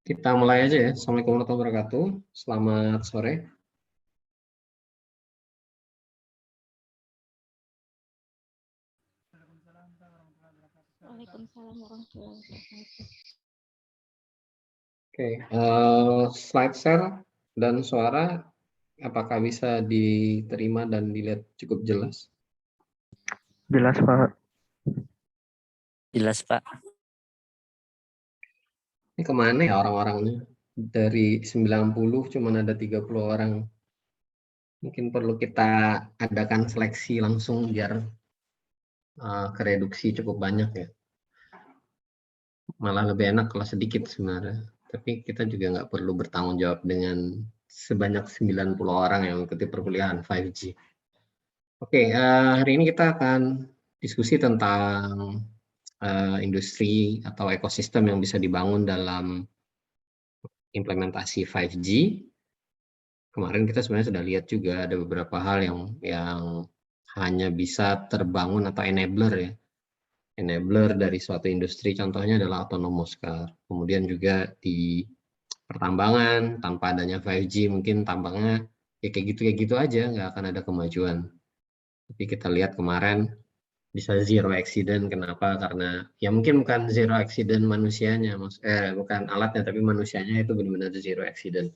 Kita mulai aja ya. Assalamualaikum warahmatullahi wabarakatuh. Selamat sore. Waalaikumsalam warahmatullahi wabarakatuh. Oke, slide share dan suara apakah bisa diterima dan dilihat cukup jelas? Jelas, Pak. Jelas, Pak. Ini kemana ya orang-orangnya? Dari 90 cuma ada 30 orang. Mungkin perlu kita adakan seleksi langsung biar kereduksi cukup banyak ya. Malah lebih enak kalau sedikit sebenarnya. Tapi kita juga nggak perlu bertanggung jawab dengan sebanyak 90 orang yang mengikuti perkuliahan 5G. Oke, hari ini kita akan diskusi tentang industri atau ekosistem yang bisa dibangun dalam implementasi 5G. Kemarin kita sebenarnya sudah lihat juga ada beberapa hal yang hanya bisa terbangun atau enabler ya. Enabler dari suatu industri contohnya adalah autonomous car. Kemudian juga di pertambangan tanpa adanya 5G mungkin tambangnya ya kayak gitu aja, nggak akan ada kemajuan. Tapi kita lihat kemarin bisa zero accident. Kenapa? Karena ya mungkin bukan zero accident manusianya, bukan alatnya, tapi manusianya itu benar-benar zero accident.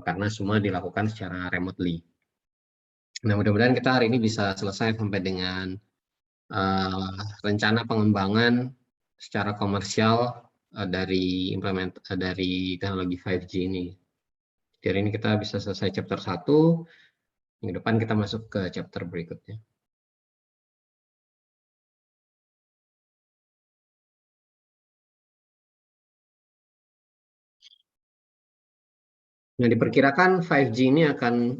Karena semua dilakukan secara remotely. Nah, mudah-mudahan kita hari ini bisa selesai sampai dengan rencana pengembangan secara komersial dari teknologi 5G ini. Jadi hari ini kita bisa selesai chapter 1, minggu depan kita masuk ke chapter berikutnya. Nah, diperkirakan 5G ini akan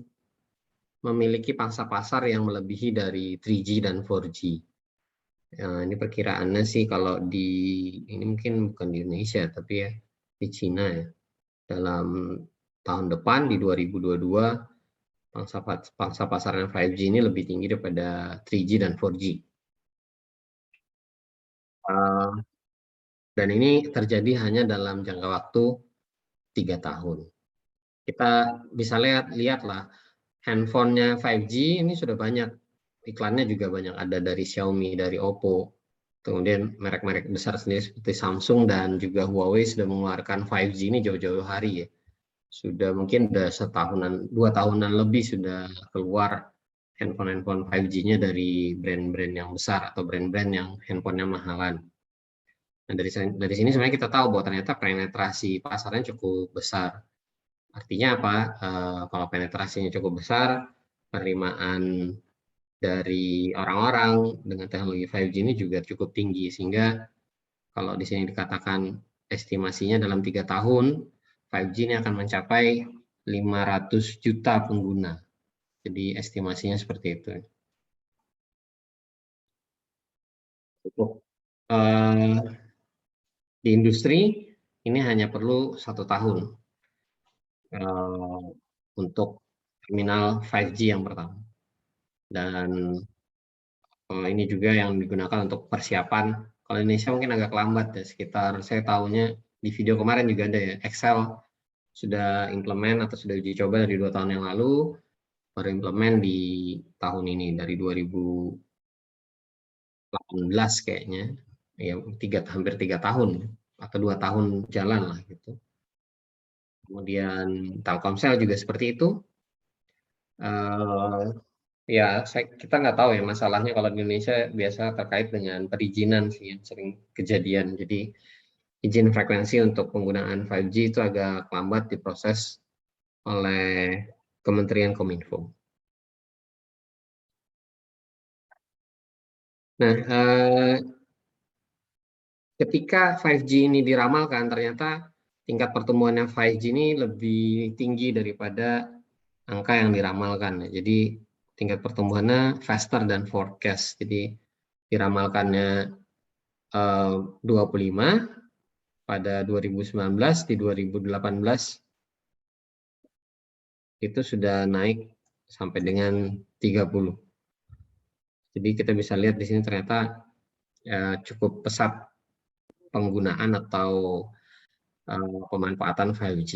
memiliki pangsa pasar yang melebihi dari 3G dan 4G. Ini perkiraannya sih kalau ini mungkin bukan di Indonesia, tapi ya di Cina ya. Dalam tahun depan di 2022, pangsa pasarnya 5G ini lebih tinggi daripada 3G dan 4G. Dan ini terjadi hanya dalam jangka waktu 3 tahun. Kita bisa lihatlah handphonenya 5G ini sudah banyak, iklannya juga banyak, ada dari Xiaomi, dari Oppo, kemudian merek-merek besar sendiri seperti Samsung dan juga Huawei sudah mengeluarkan 5G ini jauh-jauh hari ya. Sudah mungkin udah setahunan, 2 tahunan lebih sudah keluar handphone 5G-nya dari brand-brand yang besar atau brand-brand yang handphonenya mahalan. Nah, dari sini sebenarnya kita tahu bahwa ternyata penetrasi pasarnya cukup besar. Artinya apa? Kalau penetrasinya cukup besar, penerimaan dari orang-orang dengan teknologi 5G ini juga cukup tinggi, sehingga kalau di sini dikatakan estimasinya dalam 3 tahun 5G ini akan mencapai 500 juta pengguna. Jadi estimasinya seperti itu. Untuk di industri ini hanya perlu 1 tahun untuk terminal 5G yang pertama. Dan ini juga yang digunakan untuk persiapan. Kalau Indonesia mungkin agak lambat ya, sekitar saya tahunya di video kemarin juga ada ya, Excel sudah implement atau sudah uji coba dari 2 tahun yang lalu, baru implement di tahun ini dari 2018 kayaknya, ya hampir 3 tahun atau 2 tahun jalan lah gitu. Kemudian Telkomsel juga seperti itu. Ya, kita nggak tahu ya masalahnya kalau di Indonesia biasa terkait dengan perizinan sih yang sering kejadian. Jadi izin frekuensi untuk penggunaan 5G itu agak lambat diproses oleh Kementerian Kominfo. Nah, ketika 5G ini diramalkan, ternyata tingkat pertumbuhannya 5G ini lebih tinggi daripada angka yang diramalkan. Jadi tingkat pertumbuhannya faster than forecast. Jadi diramalkannya 25 pada 2019, di 2018 itu sudah naik sampai dengan 30. Jadi kita bisa lihat di sini ternyata cukup pesat penggunaan atau pemanfaatan 5G.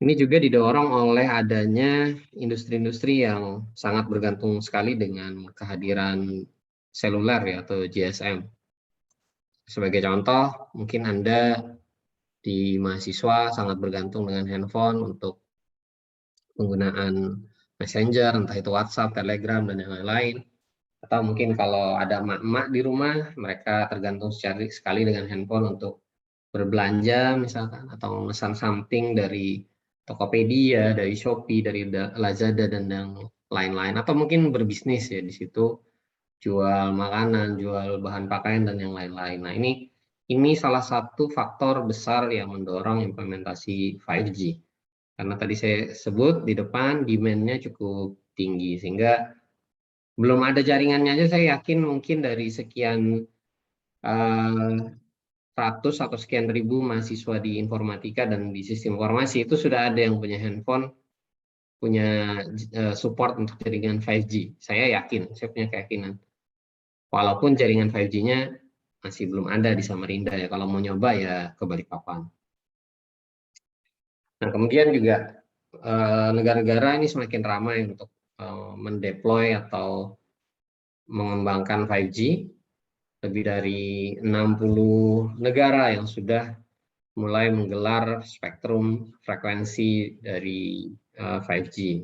Ini juga didorong oleh adanya industri-industri yang sangat bergantung sekali dengan kehadiran seluler ya, atau GSM. Sebagai contoh, mungkin Anda di mahasiswa sangat bergantung dengan handphone untuk penggunaan Messenger, entah itu WhatsApp, Telegram, dan yang lain-lain. Atau mungkin kalau ada emak-emak di rumah, mereka tergantung sekali dengan handphone untuk berbelanja misalkan, atau memesan something dari Tokopedia, dari Shopee, dari Lazada, dan yang lain-lain. Atau mungkin berbisnis ya di situ, jual makanan, jual bahan pakaian, dan yang lain-lain. Nah, ini salah satu faktor besar yang mendorong implementasi 5G. Karena tadi saya sebut di depan demand-nya cukup tinggi, sehingga belum ada jaringannya aja saya yakin mungkin dari sekian 100 atau sekian ribu mahasiswa di informatika dan di sistem informasi itu sudah ada yang punya handphone, punya support untuk jaringan 5G. Saya yakin, saya punya keyakinan. Walaupun jaringan 5G-nya masih belum ada di Samarinda ya, kalau mau nyoba ya ke Balikpapan. Nah, kemudian juga negara-negara ini semakin ramai untuk mendeploy atau mengembangkan 5G. Lebih dari 60 negara yang sudah mulai menggelar spektrum frekuensi dari 5G.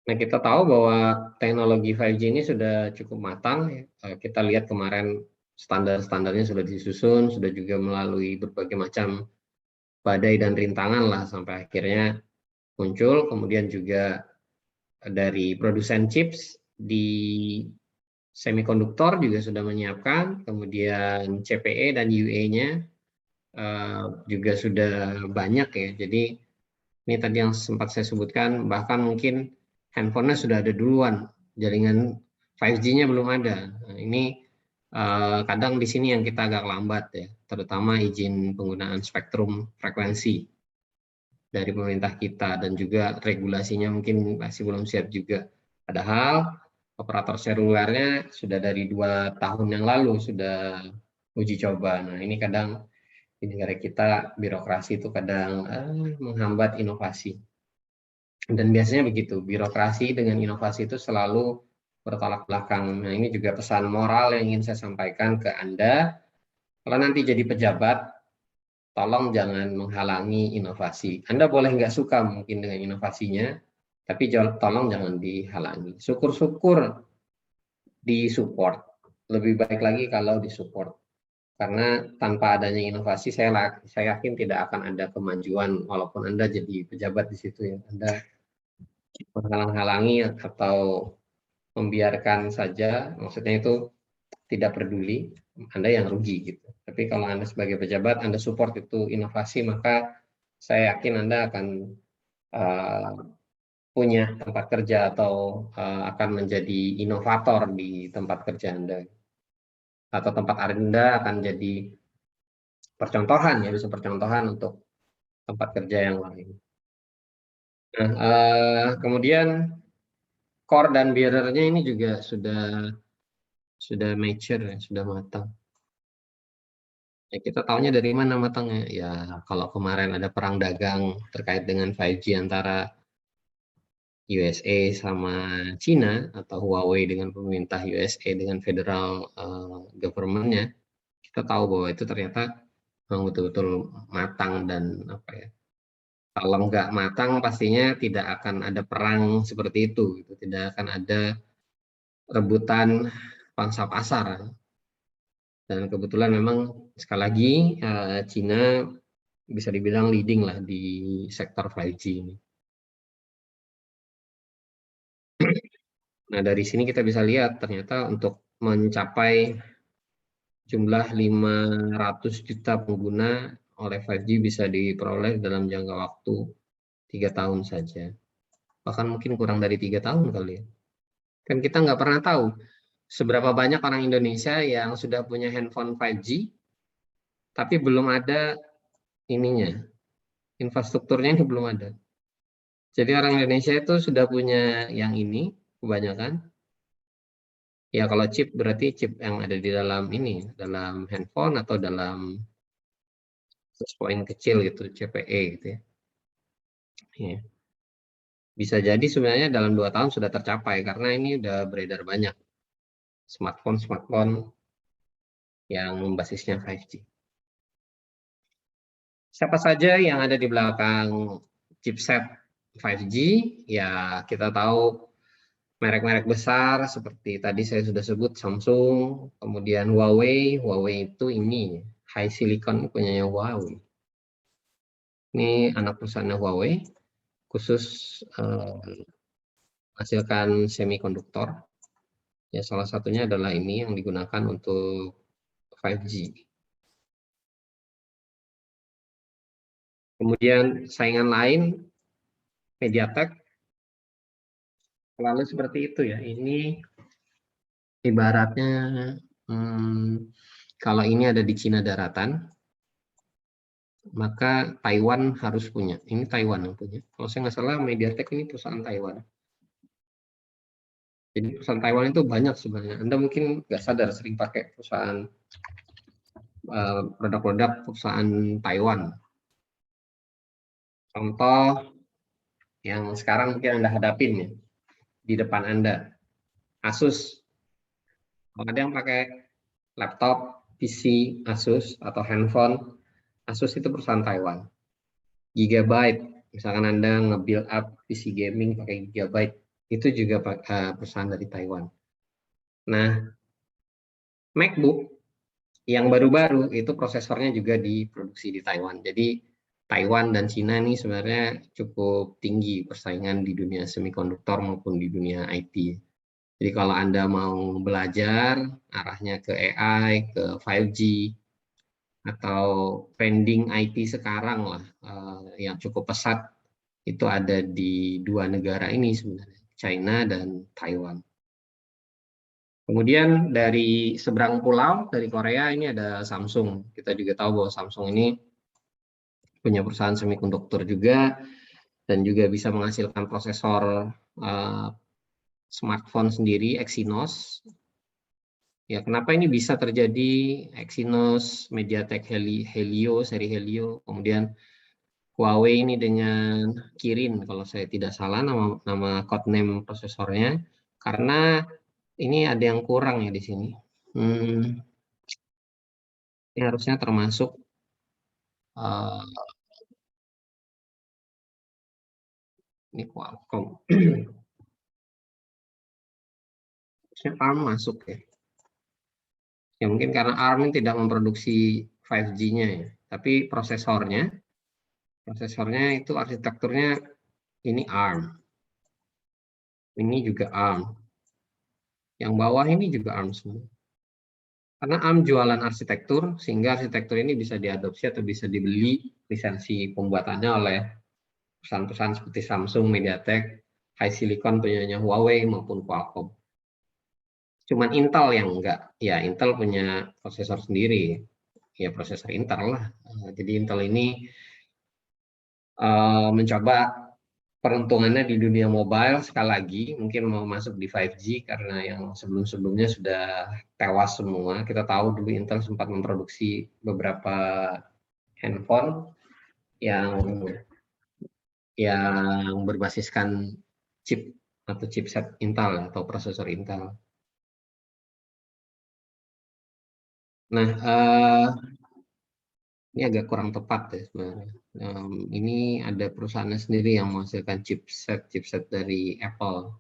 Nah, kita tahu bahwa teknologi 5G ini sudah cukup matang. Kita lihat kemarin standar-standarnya sudah disusun, sudah juga melalui berbagai macam badai dan rintangan lah sampai akhirnya muncul. Kemudian juga dari produsen chips di semikonduktor juga sudah menyiapkan, kemudian CPE dan UE-nya juga sudah banyak ya. Jadi ini tadi yang sempat saya sebutkan, bahkan mungkin handphonenya sudah ada duluan, jaringan 5G-nya belum ada. Nah, ini kadang di sini yang kita agak lambat ya, terutama izin penggunaan spektrum frekuensi dari pemerintah kita, dan juga regulasinya mungkin masih belum siap juga. Padahal operator selulernya sudah dari 2 tahun yang lalu sudah uji coba. Nah, ini kadang di negara kita birokrasi itu kadang menghambat inovasi. Dan biasanya begitu, birokrasi dengan inovasi itu selalu bertolak belakang. Nah, ini juga pesan moral yang ingin saya sampaikan ke Anda. Kalau nanti jadi pejabat, tolong jangan menghalangi inovasi. Anda boleh nggak suka mungkin dengan inovasinya, tapi tolong jangan dihalangi. Syukur-syukur disupport. Lebih baik lagi kalau disupport. Karena tanpa adanya inovasi, saya yakin tidak akan ada kemajuan, walaupun Anda jadi pejabat di situ ya. Anda menghalang-halangi atau membiarkan saja, maksudnya itu tidak peduli, Anda yang rugi gitu. Tapi kalau Anda sebagai pejabat, Anda support itu inovasi, maka saya yakin Anda akan punya tempat kerja atau akan menjadi inovator di tempat kerja Anda. Atau tempat Anda akan jadi percontohan ya, bisa percontohan untuk tempat kerja yang lain. Nah, kemudian core dan bearer-nya ini juga sudah mature ya, sudah matang. Ya, kita tahunya dari mana matangnya? Ya, kalau kemarin ada perang dagang terkait dengan 5G antara USA sama China, atau Huawei dengan pemerintah USA dengan federal government-nya, kita tahu bahwa itu ternyata memang betul-betul matang. Dan apa ya, kalau nggak matang pastinya tidak akan ada perang seperti itu, gitu. Tidak akan ada rebutan pangsa pasar. Dan kebetulan memang sekali lagi China bisa dibilang leading lah di sektor 5G ini. Nah, dari sini kita bisa lihat ternyata untuk mencapai jumlah 500 juta pengguna oleh 5G bisa diperoleh dalam jangka waktu 3 tahun saja. Bahkan mungkin kurang dari 3 tahun kali ya. Kan kita nggak pernah tahu seberapa banyak orang Indonesia yang sudah punya handphone 5G, tapi belum ada ininya, infrastrukturnya ini belum ada. Jadi orang Indonesia itu sudah punya yang ini kebanyakan. Ya kalau chip berarti chip yang ada di dalam ini, dalam handphone atau dalam poin kecil gitu, CPE gitu ya. Ya. Bisa jadi sebenarnya dalam 2 tahun sudah tercapai karena ini udah beredar banyak smartphone yang basisnya 5G. Siapa saja yang ada di belakang chipset 5G? Ya kita tahu merek-merek besar seperti tadi saya sudah sebut Samsung, kemudian Huawei. Huawei itu ini high silicon punyanya Huawei. Ini anak perusahaannya Huawei, khusus hasilkan semikonduktor. Ya salah satunya adalah ini yang digunakan untuk 5G. Kemudian saingan lain MediaTek. Lalu seperti itu ya. Ini ibaratnya kalau ini ada di Cina daratan, maka Taiwan harus punya. Ini Taiwan yang punya. Kalau saya nggak salah, MediaTek ini perusahaan Taiwan. Jadi perusahaan Taiwan itu banyak sebenarnya. Anda mungkin nggak sadar sering pakai perusahaan produk-produk perusahaan Taiwan. Contoh yang sekarang mungkin Anda hadapin ya, di depan Anda, Asus. Kalau ada yang pakai laptop, PC, Asus, atau handphone, Asus itu perusahaan Taiwan. Gigabyte, misalkan Anda nge-build up PC gaming pakai Gigabyte, itu juga perusahaan dari Taiwan. Nah, MacBook yang baru-baru itu prosesornya juga diproduksi di Taiwan. Jadi Taiwan dan Cina ini sebenarnya cukup tinggi persaingan di dunia semikonduktor maupun di dunia IT. Jadi kalau Anda mau belajar arahnya ke AI, ke 5G, atau trending IT sekarang lah yang cukup pesat, itu ada di 2 negara ini sebenarnya, China dan Taiwan. Kemudian dari seberang pulau, dari Korea ini ada Samsung. Kita juga tahu bahwa Samsung ini punya perusahaan semikonduktor juga, dan juga bisa menghasilkan prosesor smartphone sendiri, Exynos. Ya, kenapa ini bisa terjadi? Exynos, MediaTek Helio, seri Helio, kemudian Huawei ini dengan Kirin, kalau saya tidak salah nama codename prosesornya, karena ini ada yang kurang ya di sini. Ini harusnya termasuk ini Qualcomm. Harusnya ARM masuk ya. Ya mungkin karena ARM tidak memproduksi 5G-nya ya, tapi prosesornya itu arsitekturnya ini ARM. Ini juga ARM. Yang bawah ini juga ARM semua. Karena ARM jualan arsitektur, sehingga arsitektur ini bisa diadopsi atau bisa dibeli lisensi pembuatannya oleh perusahaan-perusahaan seperti Samsung, MediaTek, High Silicon punyanya Huawei maupun Qualcomm. Cuman Intel yang enggak. Ya, Intel punya prosesor sendiri. Ya, prosesor Intel lah. Jadi Intel ini mencoba peruntungannya di dunia mobile sekali lagi, mungkin mau masuk di 5G karena yang sebelum-sebelumnya sudah tewas semua. Kita tahu dulu Intel sempat memproduksi beberapa handphone yang berbasiskan chip atau chipset Intel atau prosesor Intel. Nah, ini agak kurang tepat ya sebenarnya. Ini ada perusahaannya sendiri yang menghasilkan chipset dari Apple.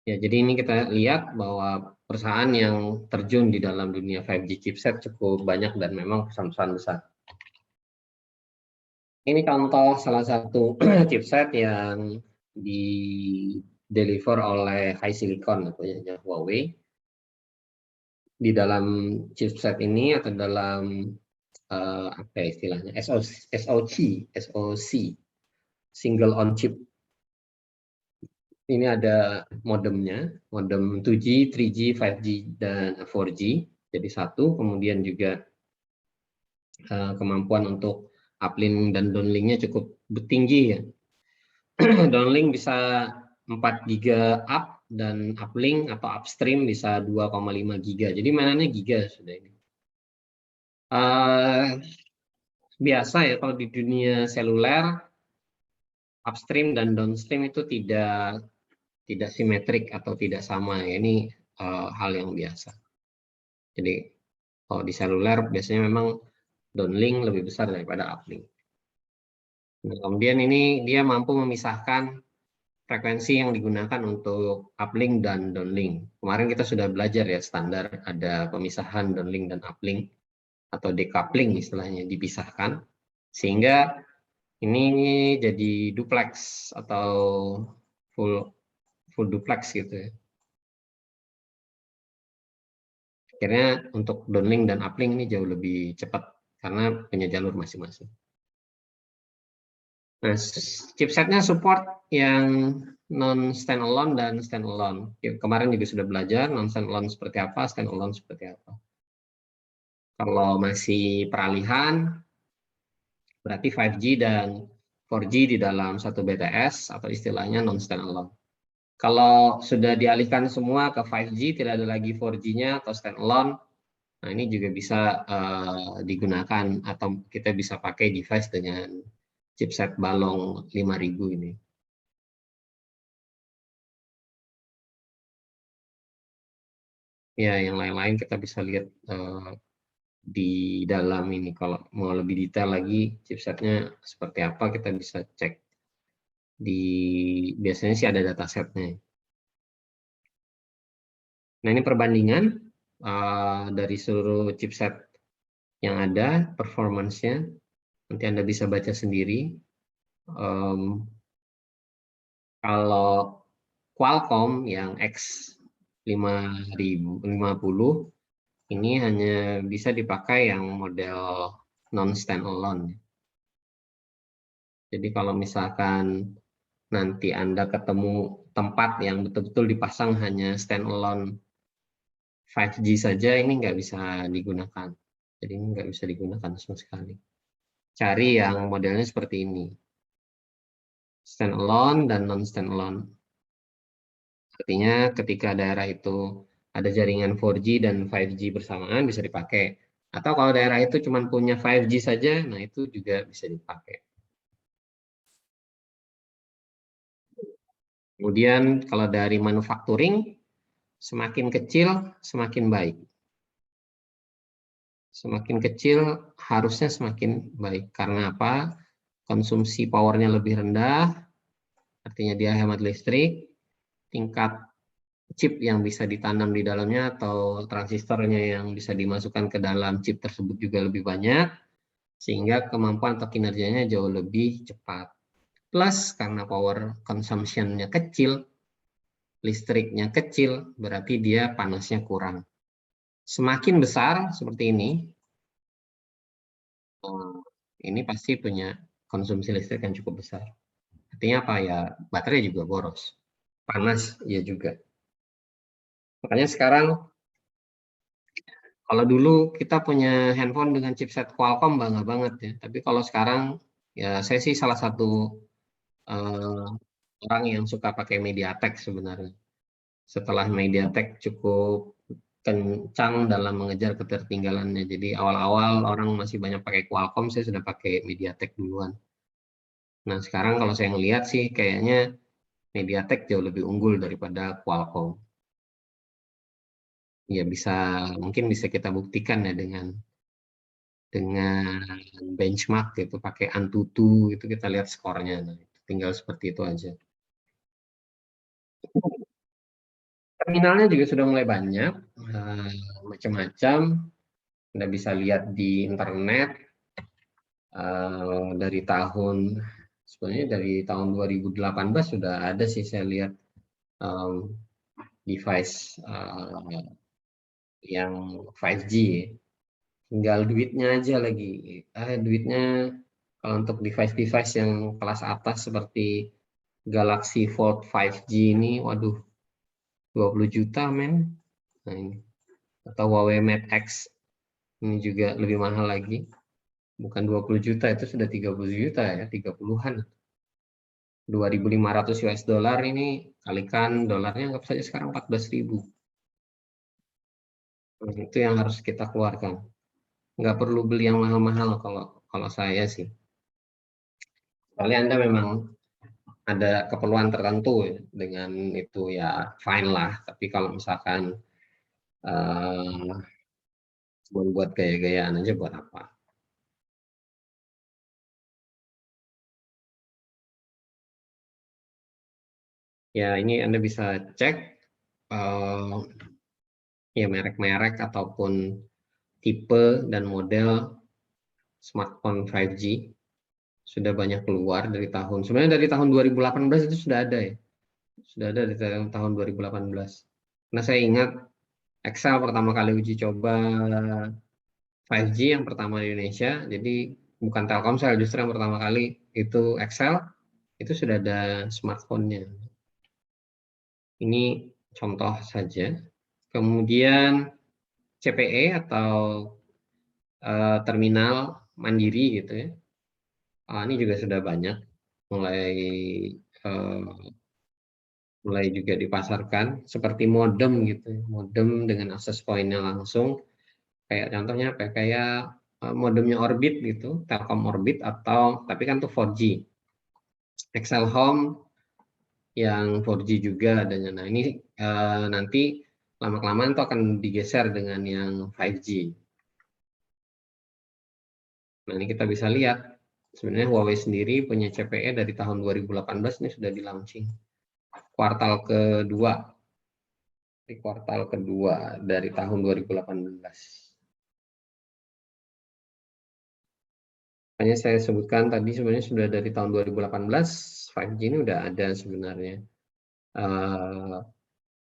Ya, jadi ini kita lihat bahwa perusahaan yang terjun di dalam dunia 5G chipset cukup banyak dan memang perusahaan-perusahaan besar. Ini contoh salah satu chipset yang di deliver oleh High Silicon atau Huawei. Di dalam chipset ini atau dalam apa istilahnya SoC, single on chip. Ini ada modemnya, modem 2G, 3G, 5G, dan 4G. Jadi satu, kemudian juga kemampuan untuk uplink dan downlinknya cukup tinggi ya. Downlink bisa 4 giga up dan uplink atau upstream bisa 2,5 giga. Jadi mainannya giga sudah ini. Biasa ya kalau di dunia seluler upstream dan downstream itu tidak simetrik atau tidak sama ya. Ini hal yang biasa. Jadi kalau di seluler biasanya memang downlink lebih besar daripada uplink. Nah, kemudian ini dia mampu memisahkan frekuensi yang digunakan untuk uplink dan downlink. Kemarin kita sudah belajar ya standar ada pemisahan downlink dan uplink atau decoupling istilahnya dipisahkan sehingga ini jadi duplex atau full duplex gitu ya. Akhirnya untuk downlink dan uplink ini jauh lebih cepat karena punya jalur masing-masing. Nah, chipsetnya support yang non standalone dan standalone. Kemarin juga sudah belajar non standalone seperti apa, standalone seperti apa. Kalau masih peralihan, berarti 5G dan 4G di dalam satu BTS atau istilahnya non standalone. Kalau sudah dialihkan semua ke 5G, tidak ada lagi 4G-nya atau standalone, nah ini juga bisa digunakan atau kita bisa pakai device dengan chipset Balong 5000 ini. Ya, yang lain-lain kita bisa lihat di dalam ini. Kalau mau lebih detail lagi chipsetnya seperti apa, kita bisa cek di biasanya sih ada datasetnya. Nah, ini perbandingan dari seluruh chipset yang ada, performance-nya. Nanti Anda bisa baca sendiri. Kalau Qualcomm yang X5050 ini hanya bisa dipakai yang model non standalone. Jadi kalau misalkan nanti Anda ketemu tempat yang betul-betul dipasang hanya standalone 5G saja, ini nggak bisa digunakan. Jadi ini nggak bisa digunakan sama sekali. Cari yang modelnya seperti ini. Standalone dan non standalone. Artinya ketika daerah itu ada jaringan 4G dan 5G bersamaan bisa dipakai. Atau kalau daerah itu cuma punya 5G saja, nah itu juga bisa dipakai. Kemudian kalau dari manufacturing, semakin kecil semakin baik. Semakin kecil harusnya semakin baik. Karena apa? Konsumsi powernya lebih rendah, artinya dia hemat listrik, tingkat chip yang bisa ditanam di dalamnya atau transistornya yang bisa dimasukkan ke dalam chip tersebut juga lebih banyak, sehingga kemampuan atau kinerjanya jauh lebih cepat. Plus karena power consumption-nya kecil, listriknya kecil, berarti dia panasnya kurang. Semakin besar seperti ini pasti punya konsumsi listrik yang cukup besar. Artinya apa ya? Baterai juga boros. Panas ya juga. Makanya sekarang kalau dulu kita punya handphone dengan chipset Qualcomm bangga banget ya. Tapi kalau sekarang ya saya sih salah satu orang yang suka pakai MediaTek sebenarnya. Setelah MediaTek cukup kencang dalam mengejar ketertinggalannya. Jadi awal-awal orang masih banyak pakai Qualcomm, saya sudah pakai MediaTek duluan. Nah sekarang kalau saya ngelihat sih kayaknya MediaTek jauh lebih unggul daripada Qualcomm. Ya mungkin bisa kita buktikan ya dengan benchmark gitu, pakai Antutu itu kita lihat skornya. Nah, tinggal seperti itu aja. Terminalnya juga sudah mulai banyak, macam-macam. Anda bisa lihat di internet dari sebenarnya dari tahun 2018 sudah ada sih saya lihat device yang 5G. Tinggal duitnya aja lagi. Duitnya kalau untuk device-device yang kelas atas seperti Galaxy Fold 5G ini, waduh, 20 juta men. Nah, ini. Atau Huawei Mate X ini juga lebih mahal lagi. bukan 20 juta, itu sudah 30 juta ya, 30-an. 2.500 US dollar ini kalikan dolarnya anggap saja sekarang 14.000. Nah, itu yang harus kita keluarkan. Nggak perlu beli yang mahal-mahal kalau saya sih. Kecuali Anda memang ada keperluan tertentu ya, dengan itu ya fine lah. Tapi kalau misalkan buat gaya-gayaan aja buat apa? Ya ini Anda bisa cek ya merek-merek ataupun tipe dan model smartphone 5G sudah banyak keluar dari sebenarnya dari tahun 2018 itu sudah ada ya. Sudah ada dari tahun 2018. Nah, saya ingat Excel pertama kali uji coba 5G yang pertama di Indonesia, jadi bukan Telkomsel, justru yang pertama kali itu Excel, itu sudah ada smartphone-nya. Ini contoh saja. Kemudian CPE atau terminal mandiri gitu ya. Ini juga sudah banyak mulai juga dipasarkan seperti modem gitu, modem dengan akses poinnya langsung. Kayak contohnya apa? Kayak modemnya Orbit gitu, Telkom Orbit atau tapi kan tuh 4G. Excel Home yang 4G juga adanya. Nah ini nanti lama-kelamaan tuh akan digeser dengan yang 5G. Nah ini kita bisa lihat sebenarnya Huawei sendiri punya CPE dari tahun 2018 ini sudah di launching. Kuartal kedua, di kuartal kedua dari tahun 2018. Makanya saya sebutkan tadi sebenarnya sudah dari tahun 2018 5G ini udah ada sebenarnya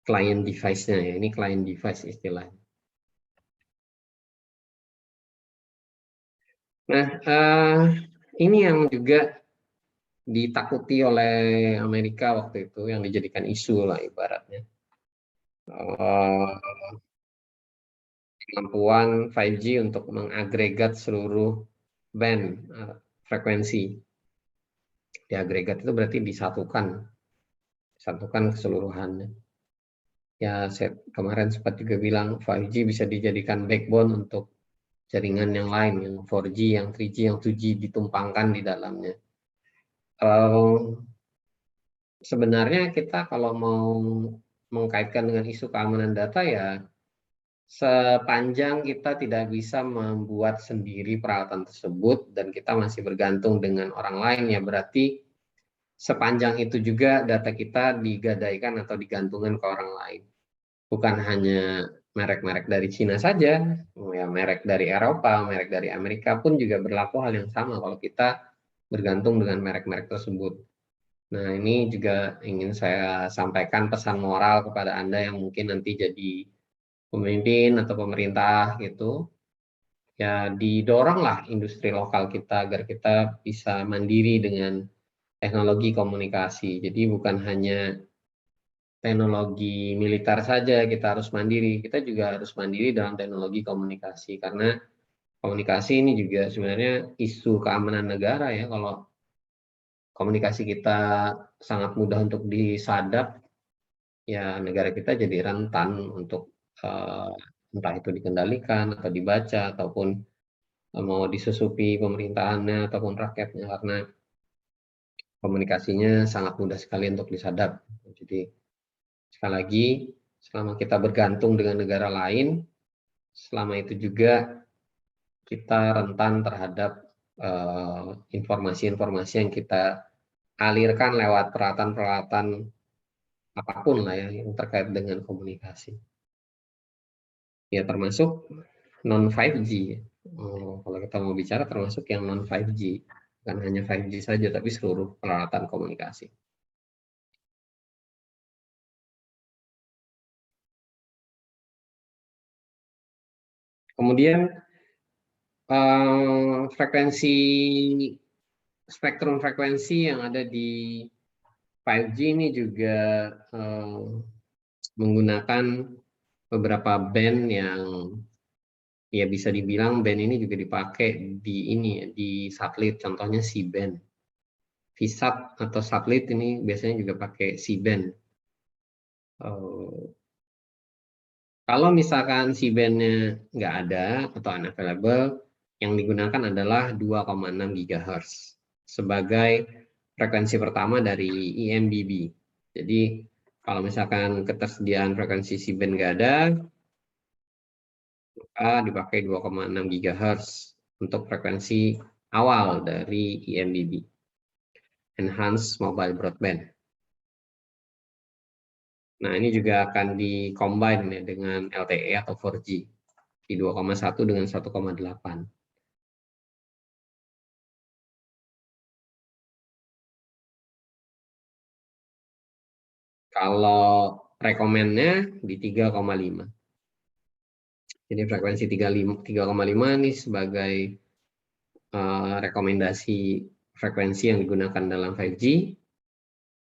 client device-nya ya. Ini client device istilahnya. Nah, ini yang juga ditakuti oleh Amerika waktu itu yang dijadikan isu lah ibaratnya. Kemampuan 5G untuk mengagregat seluruh band frekuensi. Diagregat itu berarti disatukan keseluruhannya. Ya, saya kemarin sempat juga bilang 5G bisa dijadikan backbone untuk jaringan yang lain, yang 4G, yang 3G, yang 2G ditumpangkan di dalamnya. Sebenarnya kita kalau mau mengkaitkan dengan isu keamanan data ya, sepanjang kita tidak bisa membuat sendiri peralatan tersebut dan kita masih bergantung dengan orang lain ya berarti sepanjang itu juga data kita digadaikan atau digantungkan ke orang lain. Bukan hanya merek-merek dari Cina saja, ya merek dari Eropa, merek dari Amerika pun juga berlaku hal yang sama kalau kita bergantung dengan merek-merek tersebut. Nah, ini juga ingin saya sampaikan pesan moral kepada Anda yang mungkin nanti jadi pemimpin atau pemerintah gitu. Ya, didoronglah industri lokal kita agar kita bisa mandiri dengan teknologi komunikasi. Jadi bukan hanya teknologi militer saja kita harus mandiri, kita juga harus mandiri dalam teknologi komunikasi karena komunikasi ini juga sebenarnya isu keamanan negara ya. Kalau komunikasi kita sangat mudah untuk disadap, ya negara kita jadi rentan untuk entah itu dikendalikan atau dibaca ataupun mau disusupi pemerintahannya ataupun rakyatnya karena komunikasinya sangat mudah sekali untuk disadap. Jadi sekali lagi, selama kita bergantung dengan negara lain, selama itu juga kita rentan terhadap informasi-informasi yang kita alirkan lewat peralatan-peralatan apapun lah ya yang terkait dengan komunikasi. Ya termasuk non 5G. Kalau kita mau bicara termasuk yang non 5G, bukan hanya 5G saja tapi seluruh peralatan komunikasi. Kemudian spektrum frekuensi yang ada di 5G ini juga menggunakan beberapa band yang Ya bisa dibilang band ini juga dipakai di ini ya, di satelit, contohnya C-band. VSAT atau satelit ini biasanya juga pakai C-band. Kalau misalkan C-band-nya nggak ada atau unavailable, yang digunakan adalah 2,6 GHz sebagai frekuensi pertama dari IMBB. Jadi kalau misalkan ketersediaan frekuensi C-band nggak ada, maka dipakai 2,6 GHz untuk frekuensi awal dari IMBB, Enhanced Mobile Broadband. Nah, ini juga akan di-combine ya dengan LTE atau 4G di 2,1 dengan 1,8. Kalau rekomennya di 3,5. Jadi frekuensi 3,5 ini sebagai rekomendasi frekuensi yang digunakan dalam 5G.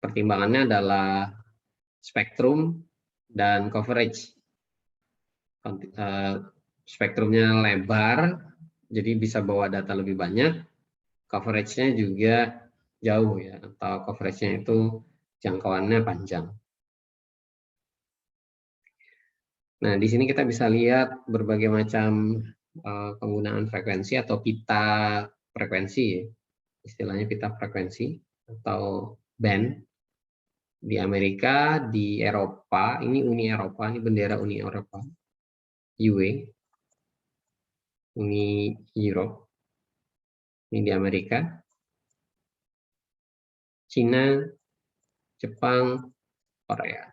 Pertimbangannya adalah spektrum dan coverage. Spektrumnya lebar, jadi bisa bawa data lebih banyak. Coverage-nya juga jauh ya, atau coverage-nya itu jangkauannya panjang. Nah, di sini kita bisa lihat berbagai macam penggunaan frekuensi atau pita frekuensi, istilahnya pita frekuensi atau band di Amerika, di Eropa, ini Uni Eropa, ini bendera Uni Eropa, UE, Uni Europe, ini di Amerika, Cina, Jepang, Korea.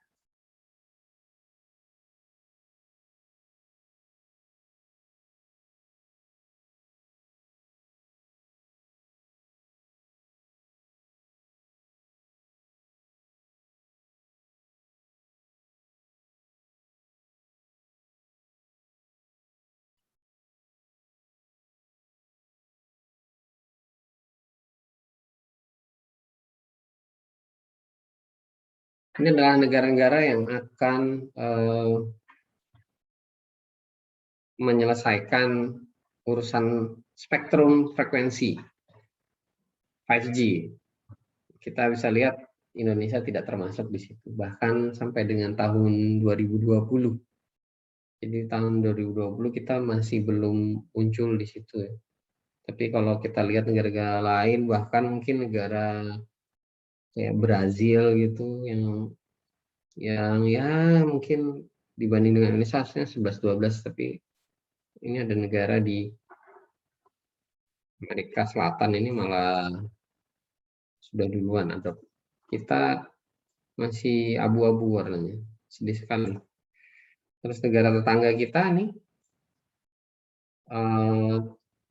Ini adalah negara-negara yang akan menyelesaikan urusan spektrum frekuensi 5G. Kita bisa lihat Indonesia tidak termasuk di situ, bahkan sampai dengan tahun 2020. Jadi tahun 2020 kita masih belum muncul di situ ya. Tapi kalau kita lihat negara-negara lain, bahkan mungkin negara kayak Brazil gitu yang ya mungkin dibanding dengan Indonesia harusnya 11-12, tapi ini ada negara di Amerika Selatan ini malah sudah duluan ada. Kita masih abu-abu warnanya, sedih sekali. Terus negara tetangga kita nih,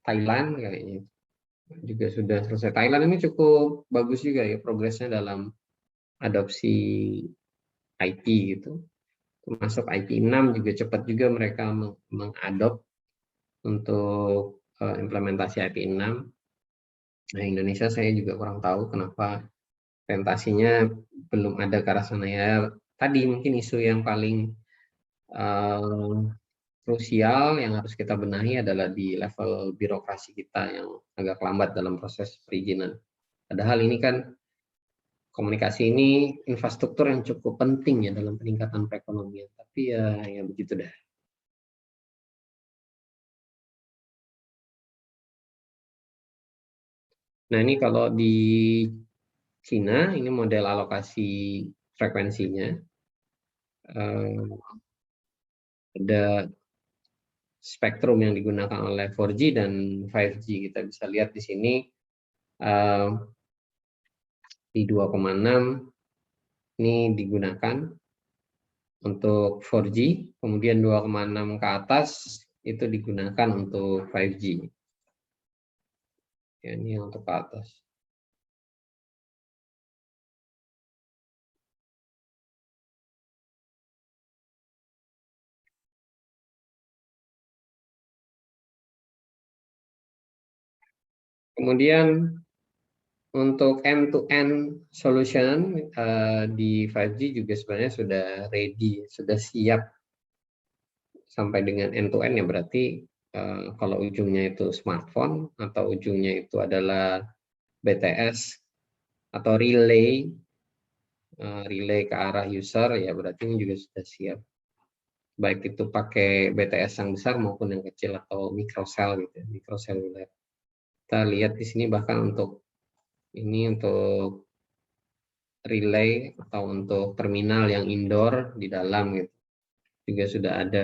Thailand kayaknya juga sudah selesai. Thailand ini cukup bagus juga ya progresnya dalam adopsi IP gitu. Termasuk IP6 juga cepat juga mereka mengadop untuk implementasi IP6. Nah, Indonesia saya juga kurang tahu kenapa orientasinya belum ada ke arah sana ya. Tadi mungkin isu yang paling krusial yang harus kita benahi adalah di level birokrasi kita yang agak lambat dalam proses perizinan. Padahal ini kan komunikasi ini infrastruktur yang cukup penting ya dalam peningkatan perekonomian. Tapi ya begitu dah. Nah, ini kalau di Cina, ini model alokasi frekuensinya. Ada spektrum yang digunakan oleh 4G dan 5G. Kita bisa lihat di sini di 2,6 ini digunakan untuk 4G, kemudian 2,6 ke atas itu digunakan untuk 5G. Ya, ini untuk ke atas. Kemudian untuk end-to-end solution di 5G juga sebenarnya sudah ready, sudah siap sampai dengan end-to-end ya berarti kalau ujungnya itu smartphone atau ujungnya itu adalah BTS atau relay ke arah user, ya berarti ini juga sudah siap. Baik itu pakai BTS yang besar maupun yang kecil atau microcell gitu, microcellular. Kita lihat di sini bahkan untuk relay atau untuk terminal yang indoor di dalam gitu juga sudah ada.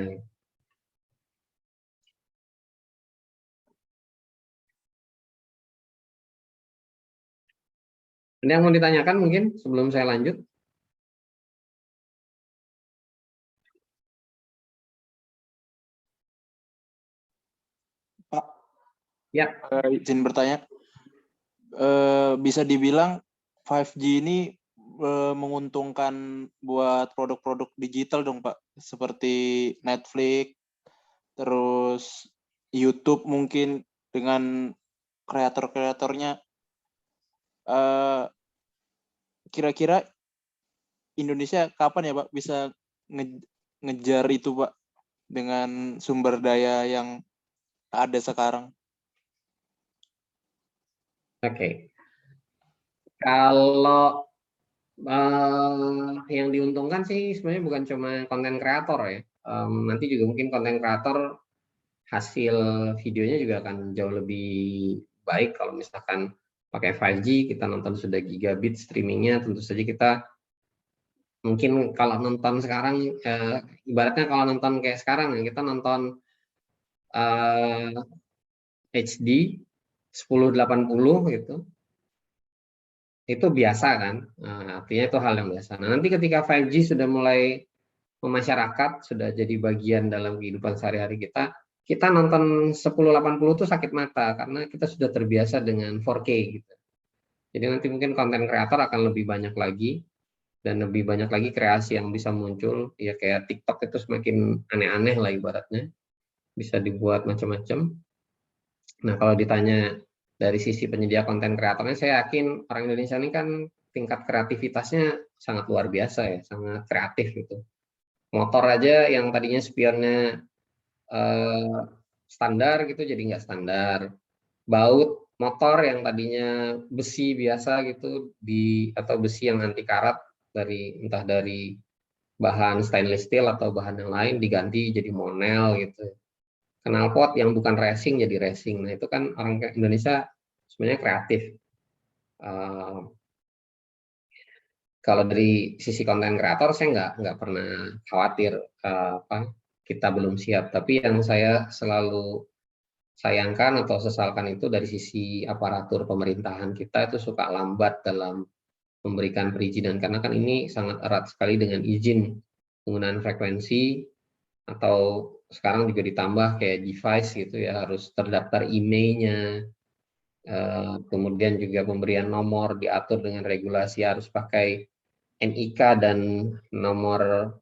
Ada yang mau ditanyakan mungkin sebelum saya lanjut? Pak, Ya. izin bertanya. Bisa dibilang 5G ini menguntungkan buat produk-produk digital dong, Pak. Seperti Netflix, terus YouTube mungkin dengan kreator-kreatornya. Kira-kira Indonesia kapan ya, Pak, bisa ngejar itu, Pak, dengan sumber daya yang ada sekarang? Oke. Kalau yang diuntungkan sih sebenarnya bukan cuma konten kreator ya. Nanti juga mungkin konten kreator hasil videonya juga akan jauh lebih baik kalau misalkan pakai 5G, kita nonton sudah gigabit streamingnya, tentu saja kita mungkin kalau nonton sekarang, ibaratnya kalau nonton kayak sekarang ya, kita nonton HD 1080 gitu, itu biasa kan, artinya itu hal yang biasa. Nah, nanti ketika 5G sudah mulai memasyarakat, sudah jadi bagian dalam kehidupan sehari-hari kita nonton 1080 itu sakit mata karena kita sudah terbiasa dengan 4K gitu. Jadi nanti mungkin konten kreator akan lebih banyak lagi dan lebih banyak lagi kreasi yang bisa muncul, ya kayak TikTok itu semakin aneh-aneh lah ibaratnya, bisa dibuat macam-macam. Nah, kalau ditanya dari sisi penyedia konten kreatornya, saya yakin orang Indonesia ini kan tingkat kreativitasnya sangat luar biasa ya, sangat kreatif gitu. Motor aja yang tadinya spionnya standar gitu jadi nggak standar. Baut motor yang tadinya besi biasa gitu atau besi yang anti karat entah dari bahan stainless steel atau bahan yang lain diganti jadi monel gitu. Knalpot yang bukan racing jadi racing. Nah, itu kan orang Indonesia sebenarnya kreatif. Kalau dari sisi konten kreator saya nggak pernah khawatir kita belum siap. Tapi yang saya selalu sayangkan atau sesalkan itu dari sisi aparatur pemerintahan kita itu suka lambat dalam memberikan perizinan karena kan ini sangat erat sekali dengan izin penggunaan frekuensi atau sekarang juga ditambah kayak device gitu ya harus terdaftar IMEI-nya, kemudian juga pemberian nomor diatur dengan regulasi harus pakai NIK dan nomor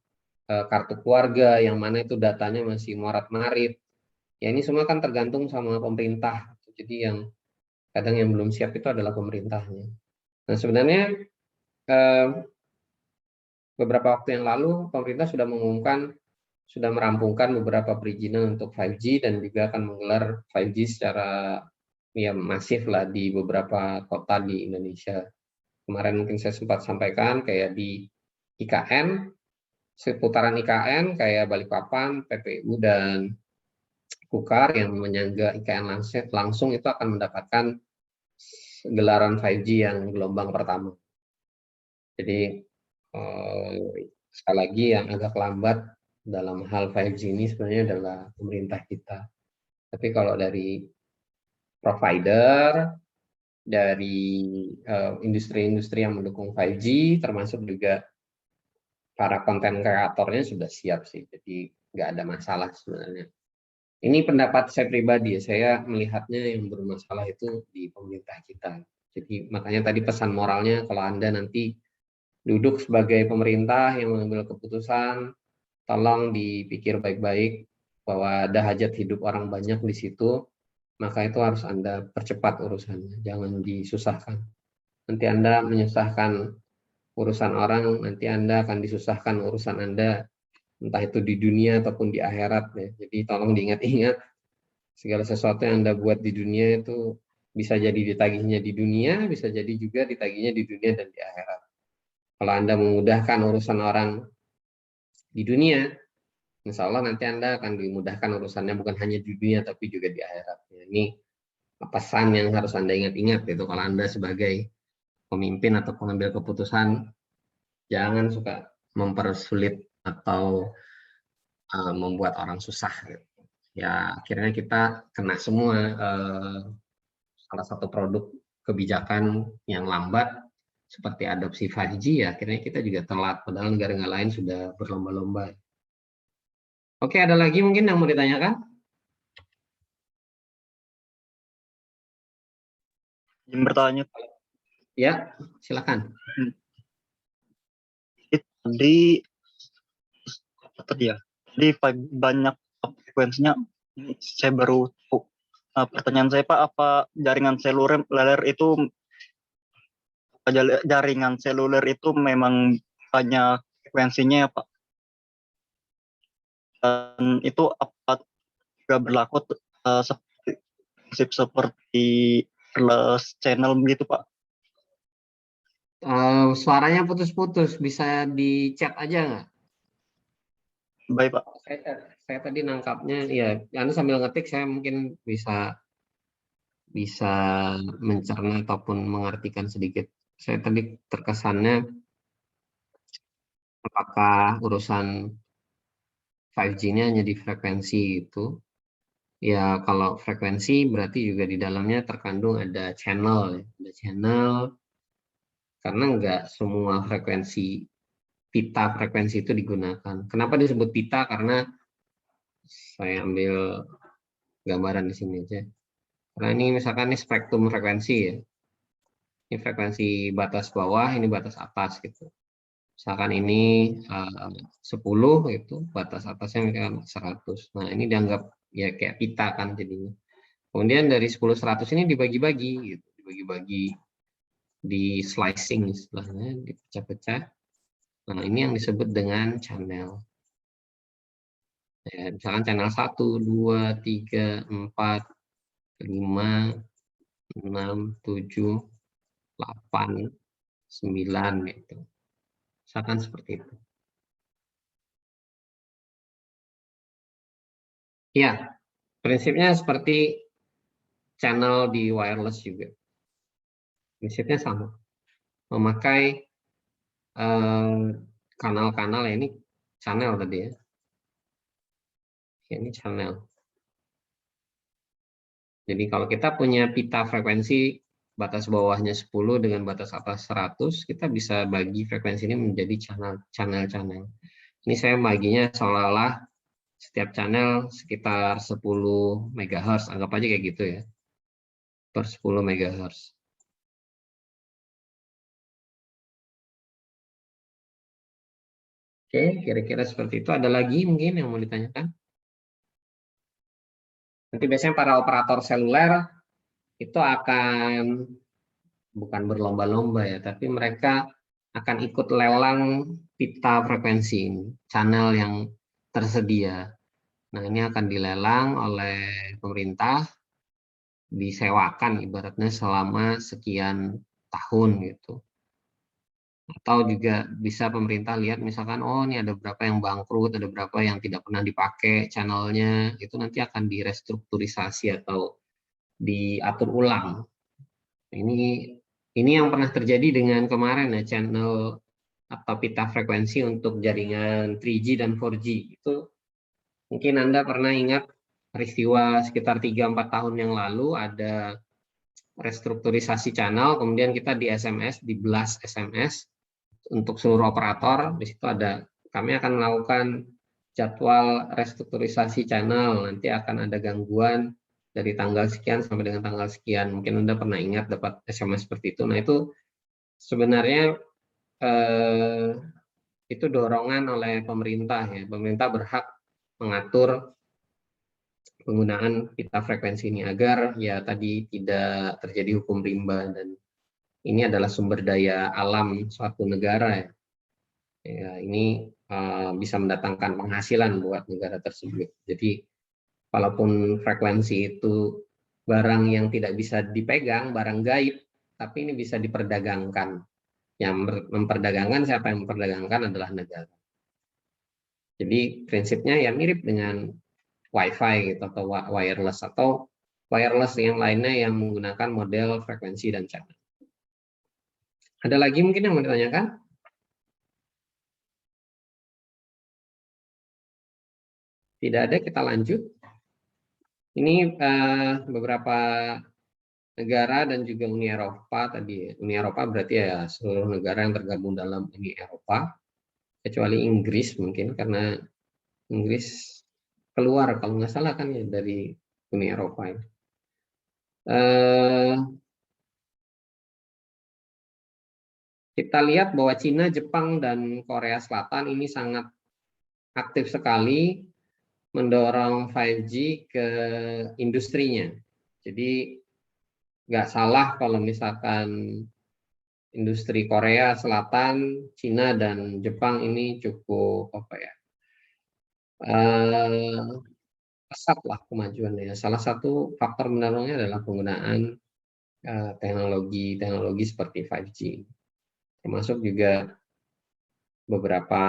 kartu keluarga yang mana itu datanya masih morat-marit. Ya ini semua kan tergantung sama pemerintah. Jadi yang kadang yang belum siap itu adalah pemerintahnya. Nah sebenarnya beberapa waktu yang lalu pemerintah sudah merampungkan beberapa perizinan untuk 5G dan juga akan menggelar 5G secara ya masif lah di beberapa kota di Indonesia. Kemarin mungkin saya sempat sampaikan kayak di IKN, seputaran IKN kayak Balikpapan, PPU dan Kukar yang menyangga IKN langsung itu akan mendapatkan gelaran 5G yang gelombang pertama. Jadi sekali lagi yang agak lambat dalam hal 5G ini sebenarnya adalah pemerintah kita. Tapi kalau dari provider, dari industri-industri yang mendukung 5G, termasuk juga para konten kreatornya sudah siap sih. Jadi nggak ada masalah sebenarnya. Ini pendapat saya pribadi, saya melihatnya yang bermasalah itu di pemerintah kita. Jadi makanya tadi pesan moralnya kalau Anda nanti duduk sebagai pemerintah yang mengambil keputusan, tolong dipikir baik-baik bahwa ada hajat hidup orang banyak di situ, maka itu harus Anda percepat urusannya, jangan disusahkan. Nanti Anda menyusahkan urusan orang, nanti Anda akan disusahkan urusan Anda, entah itu di dunia ataupun di akhirat. Ya. Jadi tolong diingat-ingat Segala sesuatu yang Anda buat di dunia itu bisa jadi ditagihnya di dunia, bisa jadi juga ditagihnya di dunia dan di akhirat. Kalau Anda memudahkan urusan orang di dunia, insya Allah nanti Anda akan dimudahkan urusannya bukan hanya di dunia tapi juga di akhirat. Ini pesan yang harus Anda ingat-ingat itu kalau Anda sebagai pemimpin atau pengambil keputusan, jangan suka mempersulit atau membuat orang susah. Ya akhirnya kita kena semua salah satu produk kebijakan yang lambat seperti adopsi 5G, ya akhirnya kita juga telat padahal negara-negara lain sudah berlomba-lomba. Oke, ada lagi mungkin yang mau ditanyakan? Yang bertanya Ya, silakan. tadi apa tadi ya? Di banyak frekuensinya saya baru tahu. Pertanyaan saya Pak, apa jaringan seluler itu jaringan seluler itu memang banyak frekuensinya ya Pak? Dan itu apa juga berlaku seperti wireless channel begitu Pak? Suaranya putus-putus, bisa di chat aja nggak? Baik Pak. Saya tadi nangkapnya, ya Anda sambil ngetik saya mungkin bisa mencerna ataupun mengartikan sedikit. Saya tadi terkesannya apakah urusan 5G-nya hanya di frekuensi itu? Ya kalau frekuensi berarti juga di dalamnya terkandung ada channel, ada channel karena nggak semua pita frekuensi itu digunakan. Kenapa disebut pita? Karena saya ambil gambaran di sini aja. Karena ini misalkan ini spektrum frekuensi ya. Ini frekuensi batas bawah, ini batas atas gitu. Misalkan ini 10 itu batas atasnya misalkan 100. Nah, ini dianggap ya kayak pita kan jadinya. Kemudian dari 10-100 ini dibagi-bagi gitu, dibagi-bagi, di slicing istilahnya, dipecah-pecah. Nah, ini yang disebut dengan channel. Ya, misalkan channel 1, 2, 3, 4, 5, 6, 7, 8, 9 gitu. Misalkan seperti itu. Ya, prinsipnya seperti channel di wireless juga. Prinsipnya sama. Memakai kanal-kanal, ini channel tadi ya. Ini channel. Jadi kalau kita punya pita frekuensi batas bawahnya 10 dengan batas atas 100, kita bisa bagi frekuensi ini menjadi channel-channel. Ini saya baginya seolah-olah setiap channel sekitar 10 MHz, anggap aja kayak gitu ya. Per 10 MHz. Oke, kira-kira seperti itu. Ada lagi mungkin yang mau ditanyakan? Nanti biasanya para operator seluler itu akan bukan berlomba-lomba ya, tapi mereka akan ikut lelang pita frekuensi channel yang tersedia. Nah, ini akan dilelang oleh pemerintah, disewakan ibaratnya selama sekian tahun gitu. Atau juga bisa pemerintah lihat misalkan, oh ini ada berapa yang bangkrut, ada berapa yang tidak pernah dipakai channelnya, itu nanti akan direstrukturisasi atau diatur ulang. Ini yang pernah terjadi dengan kemarin ya, channel atau pita frekuensi untuk jaringan 3G dan 4G. Itu mungkin Anda pernah ingat peristiwa sekitar 3-4 tahun yang lalu ada restrukturisasi channel, kemudian kita di SMS, di blast SMS untuk seluruh operator. Di situ ada, kami akan melakukan jadwal restrukturisasi channel, nanti akan ada gangguan dari tanggal sekian sampai dengan tanggal sekian. Mungkin Anda pernah ingat dapat SMS seperti itu. Nah, itu sebenarnya itu dorongan oleh pemerintah ya. Pemerintah berhak mengatur penggunaan pita frekuensi ini agar ya tadi tidak terjadi hukum rimba, dan ini adalah sumber daya alam suatu negara ya. Ya, ini bisa mendatangkan penghasilan buat negara tersebut. Jadi walaupun frekuensi itu barang yang tidak bisa dipegang, barang gaib, tapi ini bisa diperdagangkan. Yang memperdagangkan, siapa yang memperdagangkan adalah negara. Jadi prinsipnya ya mirip dengan Wi-Fi gitu, atau wireless yang lainnya yang menggunakan model frekuensi dan channel. Ada lagi mungkin yang mau ditanyakan? Tidak ada, kita lanjut. Ini beberapa negara dan juga Uni Eropa tadi. Uni Eropa berarti ya seluruh negara yang tergabung dalam Uni Eropa, kecuali Inggris mungkin, karena Inggris keluar kalau nggak salah kan ya dari Uni Eropa ya. Kita lihat bahwa Cina, Jepang, dan Korea Selatan ini sangat aktif sekali mendorong 5G ke industrinya. Jadi nggak salah kalau misalkan industri Korea Selatan, Cina, dan Jepang ini cukup pesat lah kemajuannya. Salah satu faktor mendorongnya adalah penggunaan teknologi seperti 5G. Termasuk juga beberapa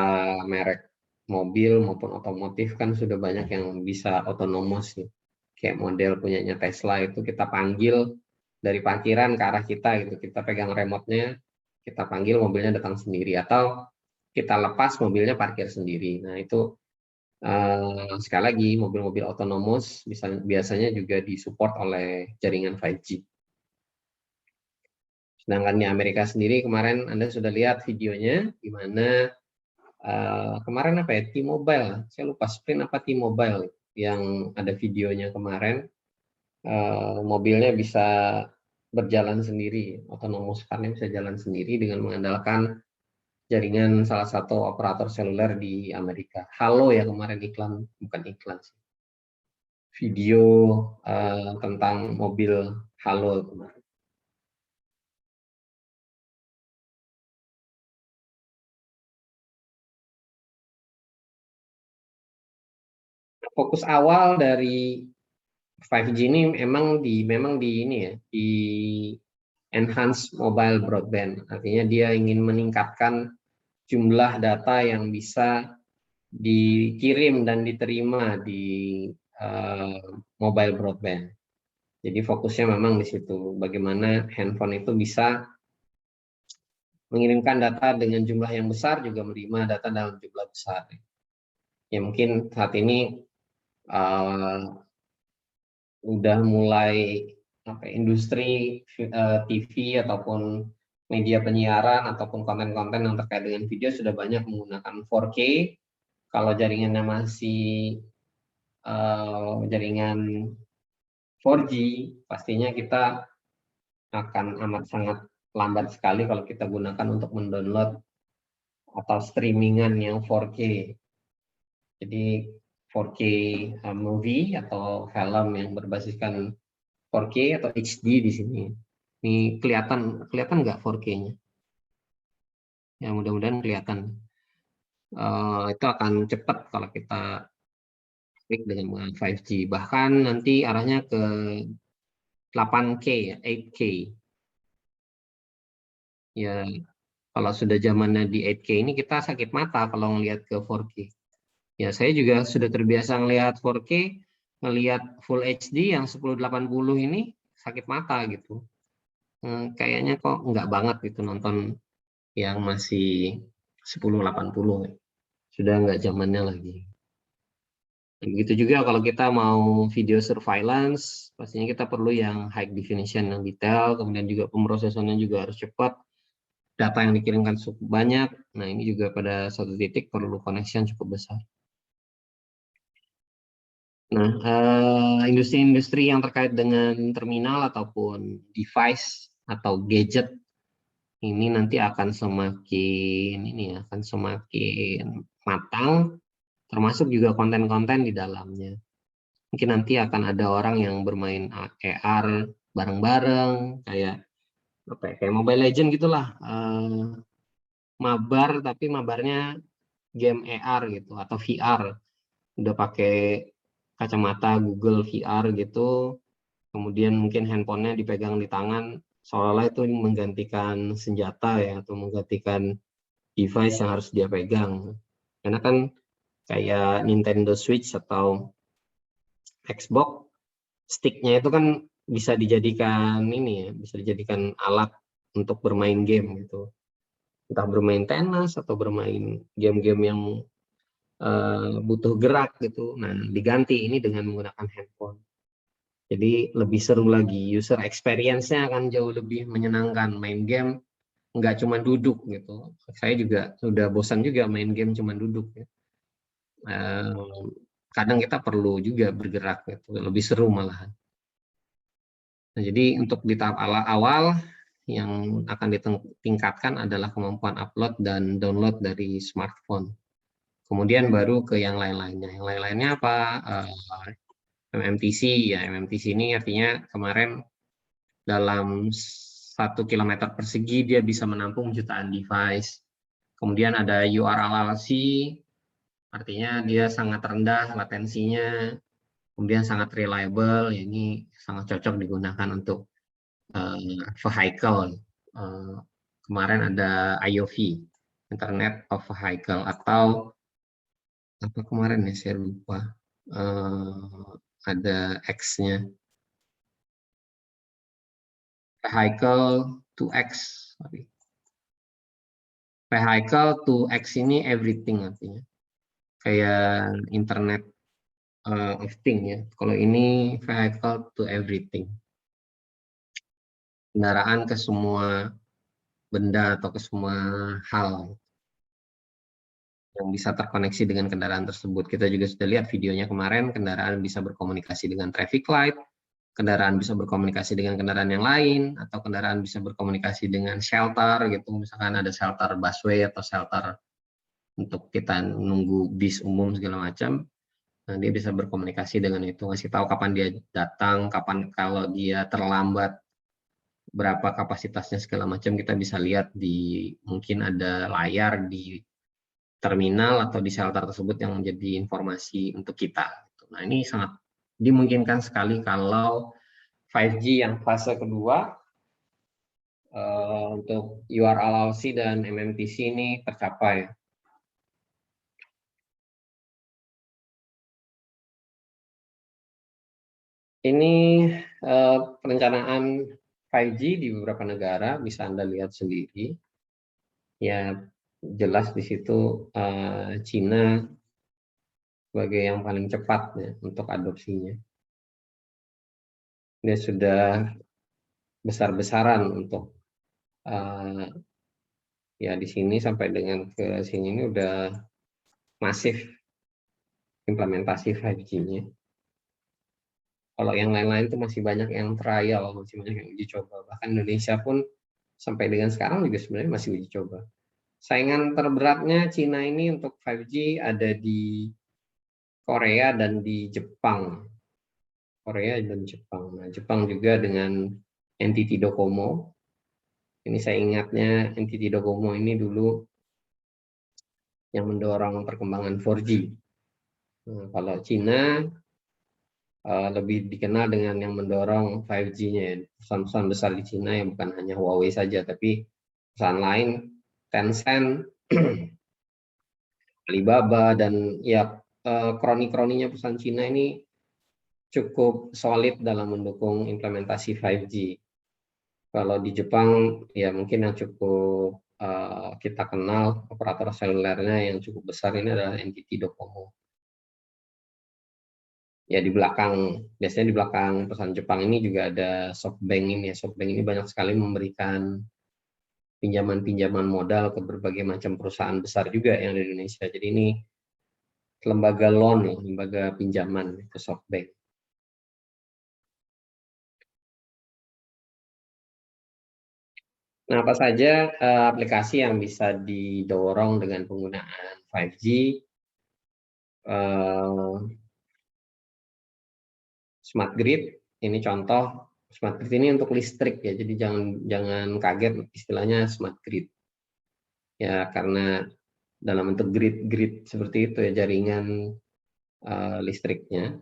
merek mobil maupun otomotif kan sudah banyak yang bisa otonomous nih. Kayak model punyanya Tesla itu kita panggil dari parkiran ke arah kita gitu, kita pegang remote-nya, kita panggil mobilnya datang sendiri, atau kita lepas mobilnya parkir sendiri. Nah itu sekali lagi mobil-mobil otonomous biasanya juga disupport oleh jaringan 5G. Sedangkan di Amerika sendiri kemarin Anda sudah lihat videonya, di mana kemarin apa ya, T-Mobile, saya lupa Sprint apa T-Mobile yang ada videonya kemarin, mobilnya bisa berjalan sendiri, otonomous car-nya bisa jalan sendiri dengan mengandalkan jaringan salah satu operator seluler di Amerika. Halo ya kemarin iklan, bukan iklan sih. Video tentang mobil Halo kemarin. Fokus awal dari 5G ini memang di ini ya, di enhance mobile broadband. Artinya dia ingin meningkatkan jumlah data yang bisa dikirim dan diterima di mobile broadband. Jadi fokusnya memang di situ, bagaimana handphone itu bisa mengirimkan data dengan jumlah yang besar, juga menerima data dalam jumlah besar. Ya mungkin saat ini udah mulai industri TV ataupun media penyiaran ataupun konten-konten yang terkait dengan video sudah banyak menggunakan 4K. Kalau jaringannya masih jaringan 4G, pastinya kita akan amat sangat lambat sekali kalau kita gunakan untuk mendownload atau streamingan yang 4K. Jadi 4K movie atau film yang berbasiskan 4K atau HD di sini. Ini kelihatan nggak 4K-nya? Ya mudah-mudahan kelihatan. Itu akan cepat kalau kita klik dengan 5G. Bahkan nanti arahnya ke 8K ya, 8K. Ya kalau sudah zamannya di 8K ini kita sakit mata kalau ngelihat ke 4K. Ya saya juga sudah terbiasa ngelihat 4K, ngelihat Full HD yang 1080 ini sakit mata gitu. Kayaknya kok nggak banget gitu nonton yang masih 1080, sudah nggak zamannya lagi. Begitu juga kalau kita mau video surveillance, pastinya kita perlu yang high definition yang detail, kemudian juga pemrosesannya juga harus cepat, data yang dikirimkan cukup banyak. Nah ini juga pada satu titik perlu connection cukup besar. Nah, industri-industri yang terkait dengan terminal ataupun device atau gadget ini nanti akan semakin matang, termasuk juga konten-konten di dalamnya. Mungkin nanti akan ada orang yang bermain AR bareng-bareng, kayak Mobile Legend gitulah, mabar tapi mabarnya game AR gitu atau VR, udah pakai kacamata Google VR gitu, kemudian mungkin handphonenya dipegang di tangan, seolah-olah itu menggantikan senjata ya, atau menggantikan device yang harus dia pegang. Karena kan kayak Nintendo Switch atau Xbox, sticknya itu kan bisa dijadikan ini ya, bisa dijadikan alat untuk bermain game gitu. Entah bermain tenis atau bermain game-game yang butuh gerak gitu. Nah, diganti ini dengan menggunakan handphone. Jadi lebih seru lagi, user experience-nya akan jauh lebih menyenangkan. Main game nggak cuma duduk gitu. Saya juga sudah bosan juga main game cuma duduk ya. Kadang kita perlu juga bergerak gitu, lebih seru malahan. Nah, jadi untuk di tahap awal yang akan ditingkatkan adalah kemampuan upload dan download dari smartphone. Kemudian baru ke yang lain-lainnya. Yang lain-lainnya apa? MMTC ya, MMTC ini artinya kemarin dalam 1 kilometer persegi dia bisa menampung jutaan device. Kemudian ada URLLC, artinya dia sangat rendah latensinya, kemudian sangat reliable, ya ini sangat cocok digunakan untuk vehicle. Kemarin ada IOV, Internet of Vehicle, atau apa kemarin ya saya lupa, ada X-nya, Vehicle to X. Vehicle to X ini everything artinya, kayak Internet of Things ya. Kalau ini vehicle to everything, kendaraan ke semua benda atau ke semua hal yang bisa terkoneksi dengan kendaraan tersebut. Kita juga sudah lihat videonya kemarin, kendaraan bisa berkomunikasi dengan traffic light, kendaraan bisa berkomunikasi dengan kendaraan yang lain, atau kendaraan bisa berkomunikasi dengan shelter gitu, misalkan ada shelter busway atau shelter untuk kita nunggu bis umum segala macam. Nah, dia bisa berkomunikasi dengan itu, ngasih tahu kapan dia datang, kapan kalau dia terlambat, berapa kapasitasnya segala macam, kita bisa lihat di mungkin ada layar di terminal atau di shelter tersebut yang menjadi informasi untuk kita. Nah, ini sangat dimungkinkan sekali kalau 5G yang fase kedua untuk URLLC dan MMTC ini tercapai. Ini perencanaan 5G di beberapa negara, bisa Anda lihat sendiri. Ya, jelas di situ Cina sebagai yang paling cepat ya, untuk adopsinya. Dia sudah besar-besaran untuk ya di sini sampai dengan ke sini ini udah masif implementasi 5G-nya. Kalau yang lain-lain itu masih banyak yang trial, masih banyak yang uji coba. Bahkan Indonesia pun sampai dengan sekarang juga sebenarnya masih uji coba. Saingan terberatnya Cina ini untuk 5G ada di Korea dan di Jepang. Korea dan Jepang. Nah, Jepang juga dengan NTT Docomo. Ini saya ingatnya NTT Docomo ini dulu yang mendorong perkembangan 4G. Nah, kalau Cina lebih dikenal dengan yang mendorong 5G-nya. Perusahaan-perusahaan besar di Cina yang bukan hanya Huawei saja, tapi perusahaan lain, Tencent, Alibaba, dan ya kroni-kroninya perusahaan Cina ini cukup solid dalam mendukung implementasi 5G. Kalau di Jepang, ya mungkin yang cukup kita kenal, operator selulernya yang cukup besar ini adalah NTT Docomo. Ya di belakang, biasanya di belakang perusahaan Jepang ini juga ada SoftBank ini. SoftBank ini banyak sekali memberikan pinjaman-pinjaman modal ke berbagai macam perusahaan besar juga yang di Indonesia. Jadi ini lembaga loan, ya, lembaga pinjaman ke SoftBank. Nah, apa saja aplikasi yang bisa didorong dengan penggunaan 5G? Smart grid, ini contoh. Smart grid ini untuk listrik ya, jadi jangan kaget istilahnya smart grid. Ya, karena dalam bentuk grid seperti itu ya, jaringan listriknya.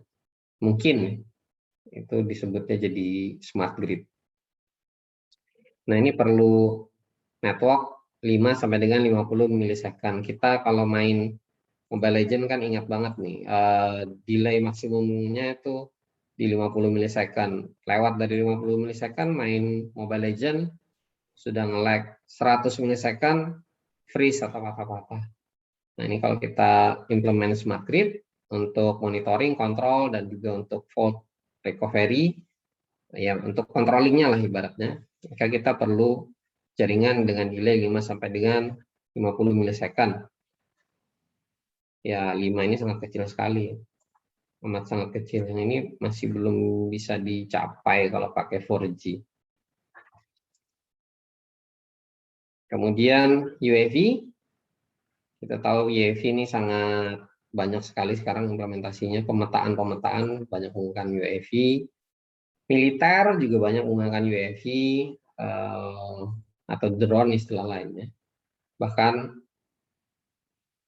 mungkin itu disebutnya jadi smart grid. Nah, ini perlu network 5 sampai dengan 50 milisecond. Kita kalau main Mobile Legends kan ingat banget nih, delay maksimumnya itu di 50 milisecond. Lewat dari 50 milisecond main Mobile Legends sudah nge-lag 100 milisecond freeze atau apa-apa. Nah, ini kalau kita implement smart grid untuk monitoring, kontrol, dan juga untuk fault recovery, ya untuk controllingnya lah ibaratnya, maka kita perlu jaringan dengan delay 5 sampai dengan 50 milisecond. Ya, 5 ini sangat kecil sekali. Amat sangat kecil. Yang ini masih belum bisa dicapai kalau pakai 4G. Kemudian UAV. Kita tahu UAV ini sangat banyak sekali sekarang implementasinya. Pemetaan banyak menggunakan UAV. Militer juga banyak menggunakan UAV atau drone istilah lainnya. Bahkan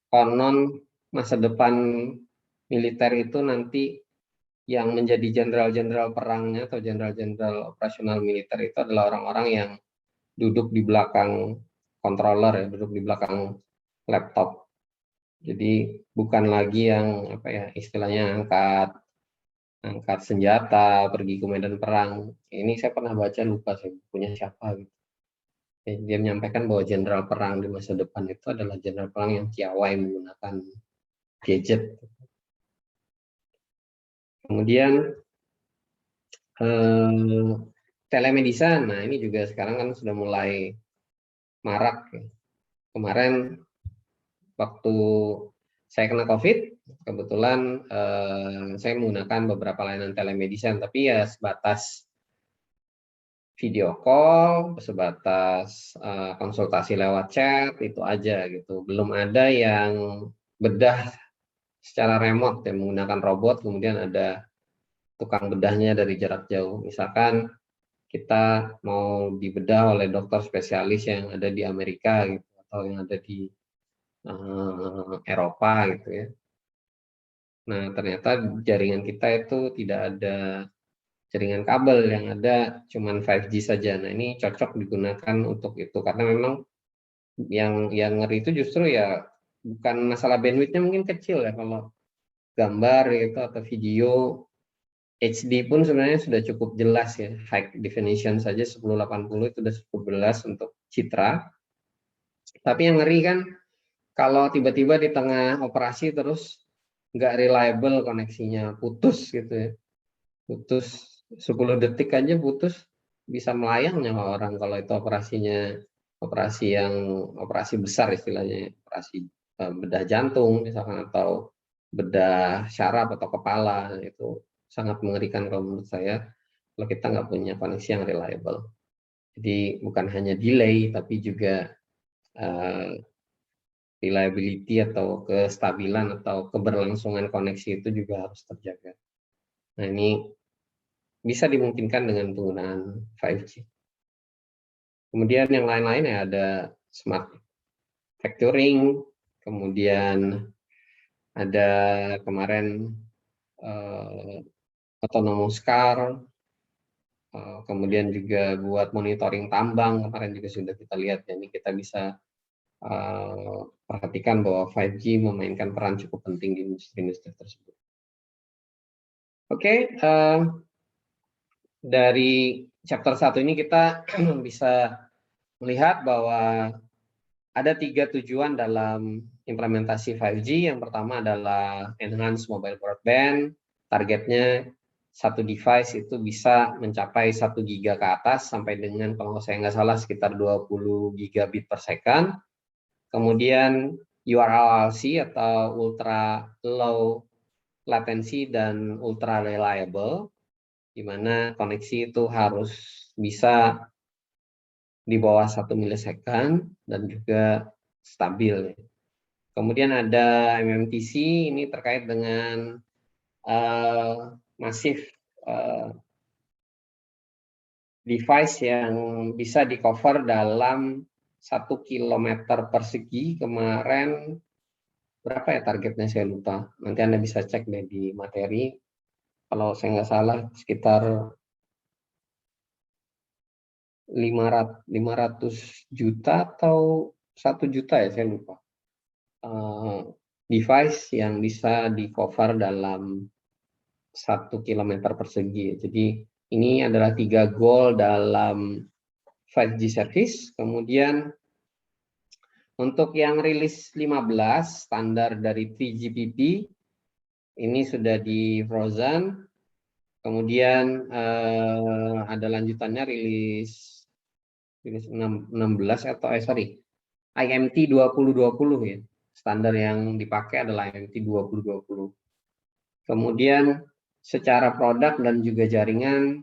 konon masa depan militer itu nanti yang menjadi jenderal-jenderal perangnya atau jenderal-jenderal operasional militer itu adalah orang-orang yang duduk di belakang controller, ya, duduk di belakang laptop. Jadi bukan lagi yang apa ya istilahnya angkat senjata pergi ke medan perang. Ini saya pernah baca, lupa saya punya siapa gitu. Dia menyampaikan bahwa jenderal perang di masa depan itu adalah jenderal perang yang piawai menggunakan gadget. Kemudian telemedicine, nah ini juga sekarang kan sudah mulai marak. Kemarin waktu saya kena COVID, kebetulan saya menggunakan beberapa layanan telemedicine, tapi ya sebatas video call, sebatas konsultasi lewat chat, itu aja gitu. Belum ada yang bedah secara remote, ya, menggunakan robot, kemudian ada tukang bedahnya dari jarak jauh. Misalkan kita mau dibedah oleh dokter spesialis yang ada di Amerika gitu, atau yang ada di Eropa gitu ya. Nah, ternyata jaringan kita itu tidak ada jaringan kabel, yang ada cuman 5G saja. Nah, ini cocok digunakan untuk itu karena memang yang ngeri itu justru ya bukan masalah bandwidth-nya mungkin kecil ya, kalau gambar gitu atau video HD pun sebenarnya sudah cukup jelas ya, high definition saja 1080 itu sudah cukup jelas untuk citra. Tapi yang ngeri kan kalau tiba-tiba di tengah operasi terus nggak reliable koneksinya, putus gitu ya, putus 10 detik aja putus, bisa melayang nyawa orang kalau itu operasinya operasi besar istilahnya, operasi bedah jantung misalkan atau bedah syaraf atau kepala. Itu sangat mengerikan kalau menurut saya kalau kita nggak punya koneksi yang reliable. Jadi bukan hanya delay tapi juga reliability atau kestabilan atau keberlangsungan koneksi itu juga harus terjaga. Nah, ini bisa dimungkinkan dengan penggunaan 5G. Kemudian yang lain-lain ya ada smart factoring, kemudian ada kemarin autonomous car, kemudian juga buat monitoring tambang kemarin juga sudah kita lihat. Jadi kita bisa perhatikan bahwa 5G memainkan peran cukup penting di industri-industri tersebut. Oke, dari chapter 1 ini kita bisa melihat bahwa ada 3 tujuan dalam implementasi 5G. Yang pertama adalah enhance mobile broadband. Targetnya satu device itu bisa mencapai 1 giga ke atas sampai dengan kalau saya nggak salah sekitar 20 gigabit per second. Kemudian URLLC atau ultra low latency dan ultra reliable, di mana koneksi itu harus bisa di bawah 1 milisecond dan juga stabil. Kemudian ada MMTC, ini terkait dengan masif device yang bisa di cover dalam 1 kilometer persegi. Kemarin berapa ya targetnya saya lupa. Nanti Anda bisa cek deh di materi. Kalau saya nggak salah sekitar 500 juta atau 1 juta ya, saya lupa. Device yang bisa di cover dalam 1 kilometer persegi. Jadi ini adalah 3 goal dalam 5G service. Kemudian untuk yang rilis 15 standar dari 3GPP ini sudah di frozen. Kemudian ada lanjutannya rilis 16 atau IMT 2020 ya. Standar yang dipakai adalah IMT 2020. Kemudian secara produk dan juga jaringan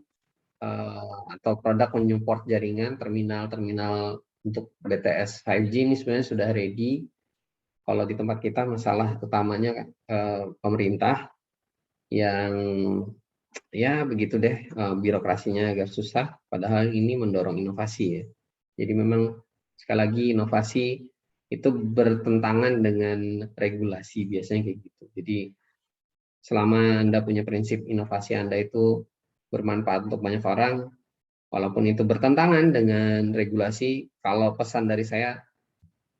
atau produk menyupport jaringan terminal-terminal untuk BTS 5G ini sebenarnya sudah ready. Kalau di tempat kita masalah utamanya pemerintah yang ya begitu deh, birokrasinya agak susah, padahal ini mendorong inovasi ya. Jadi memang sekali lagi inovasi itu bertentangan dengan regulasi, biasanya kayak gitu. Jadi selama Anda punya prinsip inovasi Anda itu bermanfaat untuk banyak orang, walaupun itu bertentangan dengan regulasi, kalau pesan dari saya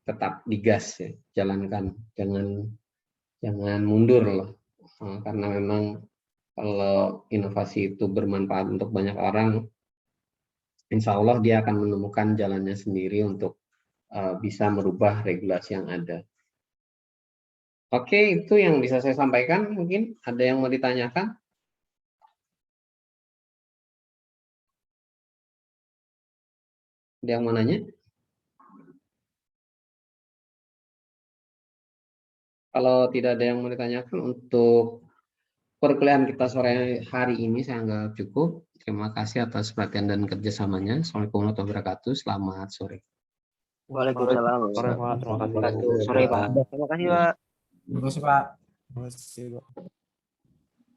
tetap digas ya, jalankan, jangan mundur loh, karena memang kalau inovasi itu bermanfaat untuk banyak orang, insya Allah dia akan menemukan jalannya sendiri untuk bisa merubah regulasi yang ada. Oke, itu yang bisa saya sampaikan. Mungkin ada yang mau ditanyakan? Ada yang mau nanya? Kalau tidak ada yang mau ditanyakan, untuk perkuliahan kita sore hari ini saya anggap cukup. Terima kasih atas perhatian dan kerjasamanya. Assalamualaikum warahmatullahi wabarakatuh. Selamat sore. Waalaikumsalam. Sore, Pak. Terima kasih. Sore, Pak. Terima kasih, Pak. Terima kasih, Pak. Terima kasih, Pak.